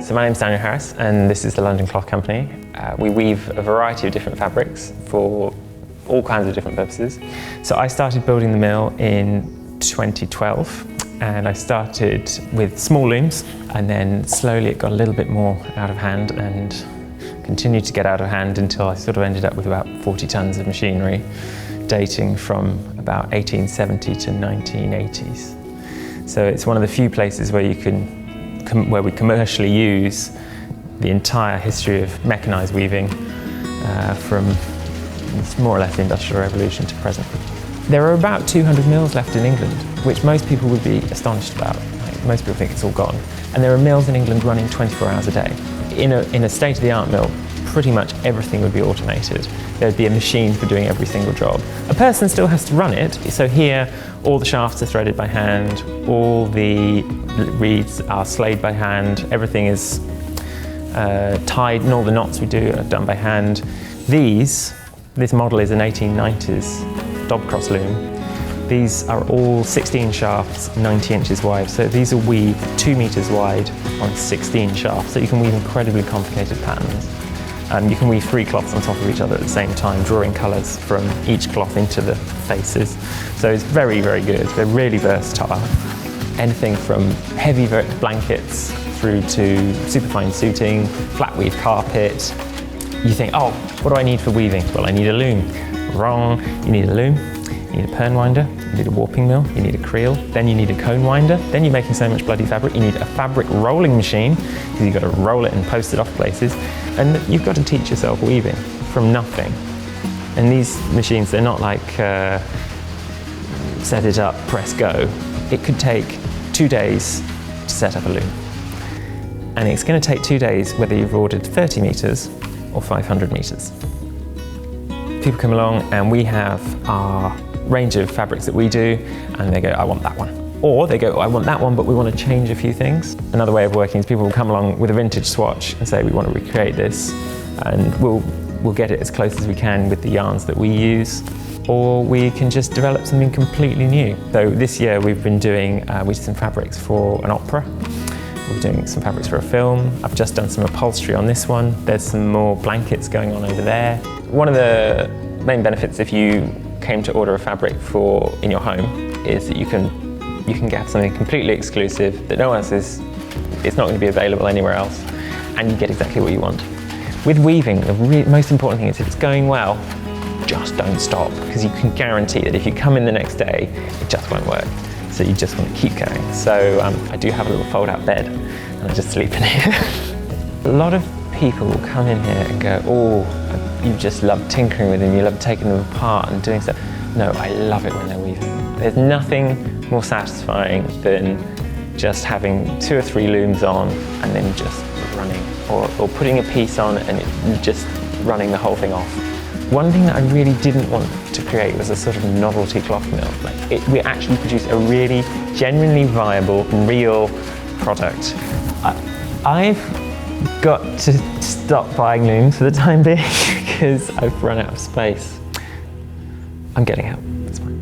So my name's Daniel Harris and this is the London Cloth Company. We weave a variety of different fabrics for all kinds of different purposes. So I started building the mill in 2012 and I started with small looms and then slowly it got a little bit more out of hand and continued to get out of hand until I sort of ended up with about 40 tons of machinery dating from about 1870 to 1980s. So it's one of the few places where where we commercially use the entire history of mechanised weaving from more or less the Industrial Revolution to present. There are about 200 mills left in England, which most people would be astonished about. Like, most people think it's all gone. And there are mills in England running 24 hours a day. In a state-of-the-art mill, pretty much everything would be automated. There'd be a machine for doing every single job. A person still has to run it, so here all the shafts are threaded by hand, all the reeds are slayed by hand, everything is tied and all the knots we do are done by hand. This model is an 1890s dob cross loom. These are all 16 shafts, 90 inches wide, so these are weaved 2 meters wide on 16 shafts, so you can weave incredibly complicated patterns. You can weave 3 cloths on top of each other at the same time, drawing colours from each cloth into the faces. So it's very, very good. They're really versatile. Anything from heavy blankets through to superfine suiting, flat weave carpet. You think, oh, what do I need for weaving? Well, I need a loom. Wrong. You need a loom, you need a pern winder, you need a warping mill, you need a creel, then you need a cone winder, then you're making so much bloody fabric, you need a fabric rolling machine, because you've got to roll it and post it off places, and you've got to teach yourself weaving from nothing. And these machines, they're not like set it up, press go. It could take 2 days to set up a loom. And it's going to take 2 days whether you've ordered 30 meters or 500 meters. People come along and we have our range of fabrics that we do and they go, I want that one. Or they go, I want that one, but we want to change a few things. Another way of working is people will come along with a vintage swatch and say, we want to recreate this, and we'll get it as close as we can with the yarns that we use, or we can just develop something completely new. So this year we've been doing, we did some fabrics for an opera. We're doing some fabrics for a film. I've just done some upholstery on this one. There's some more blankets going on over there. One of the main benefits if you came to order a fabric in your home is that you can get something completely exclusive that no one else is, it's not going to be available anywhere else, and you get exactly what you want. With weaving, the most important thing is if it's going well, just don't stop, because you can guarantee that if you come in the next day, it just won't work. So you just want to keep going. So I do have a little fold-out bed, and I just sleep in here. A lot of people will come in here and go, oh, you just love tinkering with them, you love taking them apart and doing stuff. No, I love it when they're weaving. There's nothing more satisfying than just having 2 or 3 looms on and then just running, or putting a piece on and just running the whole thing off. One thing that I really didn't want to create was a sort of novelty cloth mill. We actually produce a really genuinely viable, real product. I've got to stop buying looms for the time being because I've run out of space. I'm getting out, it's fine.